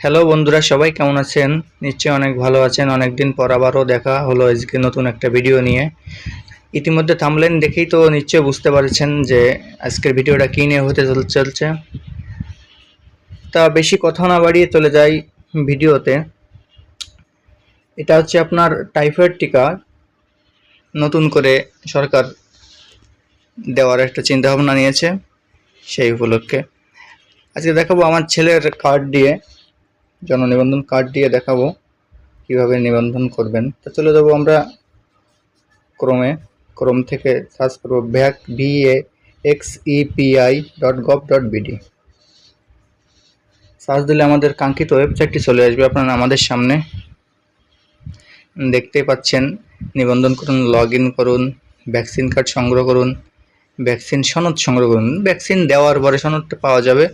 Hello বন্ধুরা, সবাই কেমন আছেন? নিশ্চয়ই অনেক ভালো আছেন। অনেকদিন পর আবারও দেখা হলো আজকে নতুন একটা ভিডিও নিয়ে। ইতিমধ্যে থাম্বনেল দেখেই তো নিশ্চয়ই বুঝতে পারছেন যে আজকের ভিডিওটা কী নিয়ে হতে চলছে। তা বেশি কথা না বাড়িয়ে চলে যাই ভিডিওতে। এটা হচ্ছে আপনার টাইফয়েড টিকা নতুন করে সরকার দেওয়ার একটা চিন্তাভাবনা নিয়েছে। সেই উপলক্ষে আজকে দেখাবো আমার ছেলের কার্ড দিয়ে, জননিবন্ধন কার্ড দিয়ে দেখাবো কিভাবে নিবন্ধন করবেন। তো চলে যাবো আমরা ক্রোম থেকে সার্চ করবো vaxepi.gov.bd। সার্চ দিলে আমাদের কাঙ্ক্ষিত ওয়েবসাইটটি চলে আসবে আমাদের সামনে। দেখতেই পাচ্ছেন, নিবন্ধন করুন, লগ ইন করুন, ভ্যাকসিন কার্ড সংগ্রহ করুন, ভ্যাকসিন সনদ সংগ্রহ করুন। ভ্যাকসিন দেওয়ার পরে সনদটা পাওয়া যাবে।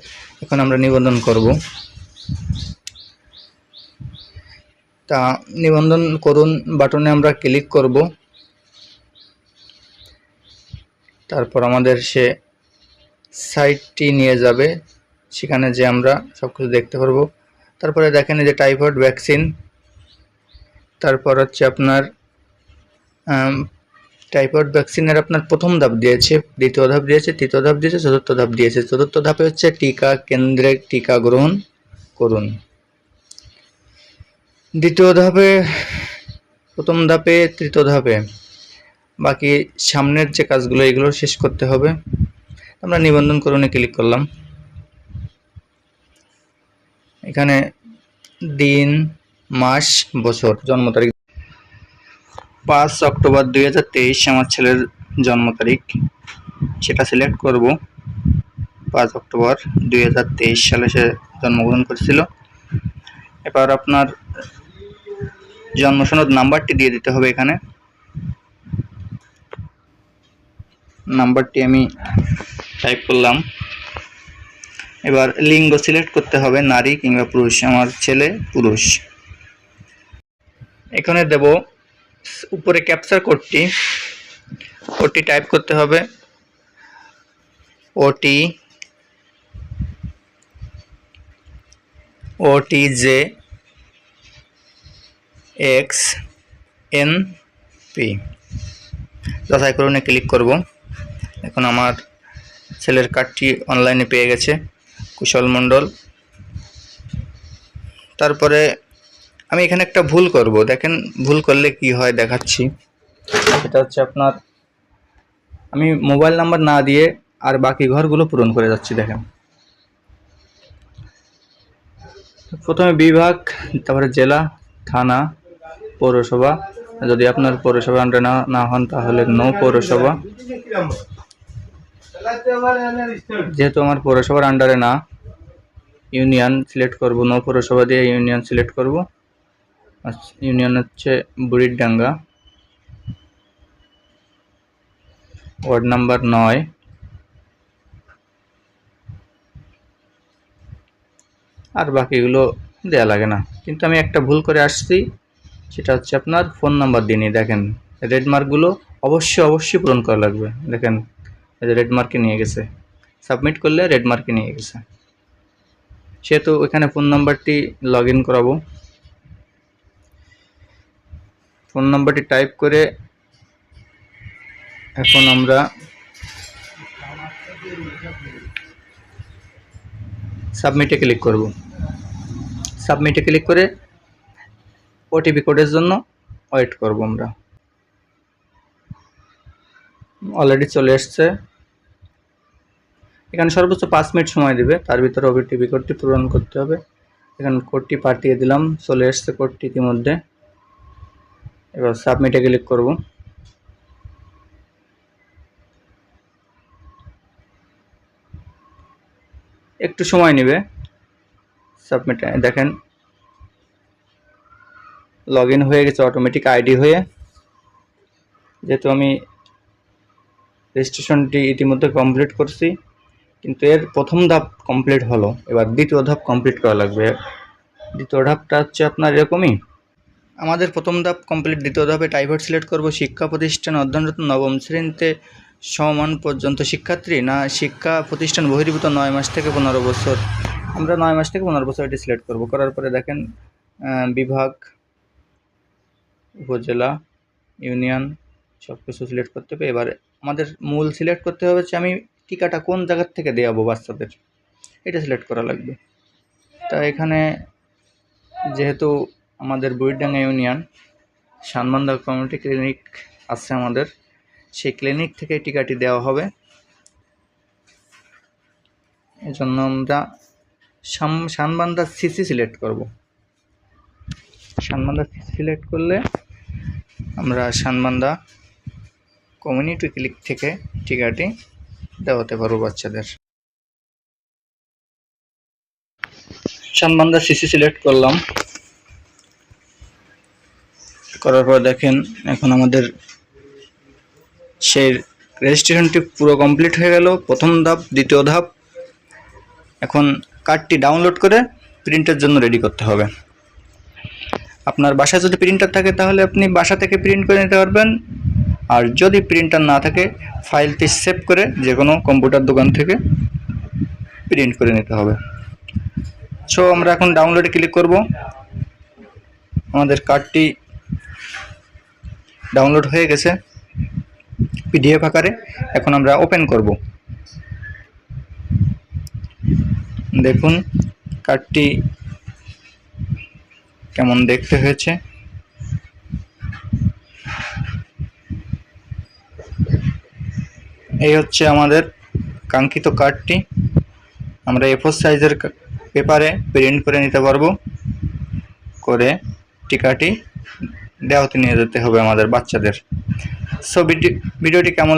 এখন আমরা নিবন্ধন করব। তা নিবন্ধন করুন বাটনে আমরা ক্লিক করব। তারপর আমাদের সে সাইটটি নিয়ে যাবে, সেখানে যে আমরা সব কিছু দেখতে পারবো। তারপরে দেখেন এই যে টাইফয়েড ভ্যাকসিন, তারপর হচ্ছে আপনার টাইফয়েড ভ্যাকসিনের আপনার প্রথম ধাপ দিয়েছে, দ্বিতীয় ধাপ দিয়েছে, তৃতীয় ধাপ দিয়েছে, চতুর্থ ধাপ দিয়েছে। চতুর্থ ধাপে হচ্ছে টিকা কেন্দ্রে টিকা গ্রহণ করুন। দ্বিতীয় ধাপে, প্রথম ধাপে, তৃতীয় ধাপে বাকি সামনের যে কাজগুলো এগুলো শেষ করতে হবে। আমরা নিবন্ধন করুনে ক্লিক করলাম। এখানে দিন, মাস, বছর, জন্ম তারিখ 5 অক্টোবর 2023 আমার ছেলের জন্ম তারিখ, সেটা সিলেক্ট করব। 5 অক্টোবর 2023 সালে সে জন্মগ্রহণ করেছিল। এবার আপনার জন্ম সনদ নাম্বারটি দিয়ে দিতে হবে। এখানে নাম্বারটি আমি টাইপ করলাম। এবার লিঙ্গ সিলেক্ট করতে হবে, নারী কিংবা পুরুষ। আমার ছেলে পুরুষ। এখানে দেব উপরে ক্যাপচার কোডটি টাইপ করতে হবে। OTJXNP যাচাই করুনে ক্লিক করব। এখন আমার ছেলের কার্ডটি অনলাইনে পেয়ে গেছে, কুশল মণ্ডল। তারপরে আমি এখানে একটা ভুল করব, দেখেন ভুল করলে কি হয় দেখাচ্ছি। সেটা হচ্ছে আপনার, আমি মোবাইল নাম্বার না দিয়ে আর বাকি ঘরগুলো পূরণ করে যাচ্ছি। দেখেন প্রথমে বিভাগ, তারপরে জেলা, থানা, পৌরসভা। যদি আপনার পৌরসভা আন্ডারে না হন তাহলে নো পৌরসভা। যেহেতু আমার পৌরসভার আন্ডারে না, ইউনিয়ন সিলেক্ট করব। নো পৌরসভা দিয়ে ইউনিয়ন সিলেক্ট করব। ইউনিয়ন হচ্ছে বুড়িরডাঙ্গা, ওয়ার্ড নাম্বার 9। আর বাকিগুলো দেয়া লাগে না, কিন্তু আমি একটা ভুল করে আসছি। সেটা হচ্ছে আপনার ফোন নাম্বার দিয়ে নিই। দেখেন রেড মার্কগুলো অবশ্যই পূরণ করা লাগবে। দেখেন এই যে রেড মার্কে নিয়ে গেছে, সাবমিট করলে রেড মার্কে নিয়ে গেছে। সেহেতু এখানে ফোন নাম্বারটি লগ ইন করাবো। ফোন নাম্বারটি টাইপ করে এখন আমরা সাবমিটে ক্লিক করব। সাবমিটে ক্লিক করে ওটিপি কোডের জন্য ওয়েট করব। আমরা অলরেডি চলে এসছে। এখানে সর্বোচ্চ 5 মিনিট সময় দিবে, তার ভিতরে ওটিপি কোডটি পূরণ করতে হবে। এখানে কোডটি পাঠিয়ে দিলাম, চলে এসছে কোডটি ইতিমধ্যে। এবার সাবমিটে ক্লিক করব। একটু সময় নেবে সাবমিট। দেখেন লগ ইন হয়ে গেছে অটোমেটিক আইডি হয়ে। যেহেতু আমি রেজিস্ট্রেশনটি ইতিমধ্যে কমপ্লিট করছি, কিন্তু এর প্রথম ধাপ কমপ্লিট হলো। এবার দ্বিতীয় ধাপ কমপ্লিট করা লাগবে। দ্বিতীয় ধাপটা হচ্ছে আপনার এরকমই। আমাদের প্রথম ধাপ কমপ্লিট। দ্বিতীয় ধাপে টাইফয়েড সিলেক্ট করব। শিক্ষা প্রতিষ্ঠান অধ্যয়নরত নবম শ্রেণীতে সমমান পর্যন্ত শিক্ষার্থী, না শিক্ষা প্রতিষ্ঠান বহির্ভূত 9 মাস থেকে 15 বছর। আমরা 9 মাস থেকে 15 বছর এটি সিলেক্ট করব। করার পরে দেখেন বিভাগ, উপজেলা, ইউনিয়ন সব কিছু সিলেক্ট করতে হবে। এবার আমাদের মূল সিলেক্ট করতে হবে যে আমি টিকাটা কোন জায়গার থেকে দেওয়াবো বাচ্চাদের, এটা সিলেক্ট করা লাগবে। তা এখানে যেহেতু আমাদের বুড়িডাঙ্গা ইউনিয়ন শানবান্ধা কমিউনিটি ক্লিনিক আছে আমাদের, সেই ক্লিনিক থেকে টিকাটি দেওয়া হবে। এজন্য আমরা শানবান্ধা সিসি সিলেক্ট করব। শানবান্ধা সিসি সিলেক্ট করলে আমরা শানবান্ধা কমিউনিটি ক্লিনিক থেকে টিকাটি দেওয়াতে পারবো বাচ্চাদের। শানবান্ধা সিসি সিলেক্ট করলাম, করার পর দেখেন এখন আমাদের সেই রেজিস্ট্রেশনটি পুরো কমপ্লিট হয়ে গেল। প্রথম ধাপ, দ্বিতীয় ধাপ, এখন কার্ডটি ডাউনলোড করে প্রিন্টের জন্য রেডি করতে হবে। আপনার বাসায় যদি প্রিন্টার থাকে তাহলে আপনি বাসা থেকে প্রিন্ট করে নিতে পারবেন, আর যদি প্রিন্টার না থাকে ফাইলটি সেভ করে যে কোনো কম্পিউটার দোকান থেকে প্রিন্ট করে নিতে হবে। সো আমরা এখন ডাউনলোডে ক্লিক করব। আমাদের কার্ডটি ডাউনলোড হয়ে গেছে পিডিএফ আকারে। এখন আমরা ওপেন করব। দেখুন কার্ডটি কেমন দেখতে হয়েছে। এই হচ্ছে আমাদের কাঙ্ক্ষিত কার্ডটি। আমরা A4 সাইজের পেপারে প্রিন্ট করে নিতে পারবো, করে টিকাটি দেওয়াতে নিয়ে যেতে হবে আমাদের বাচ্চাদের। সো ভিডিওটি কেমন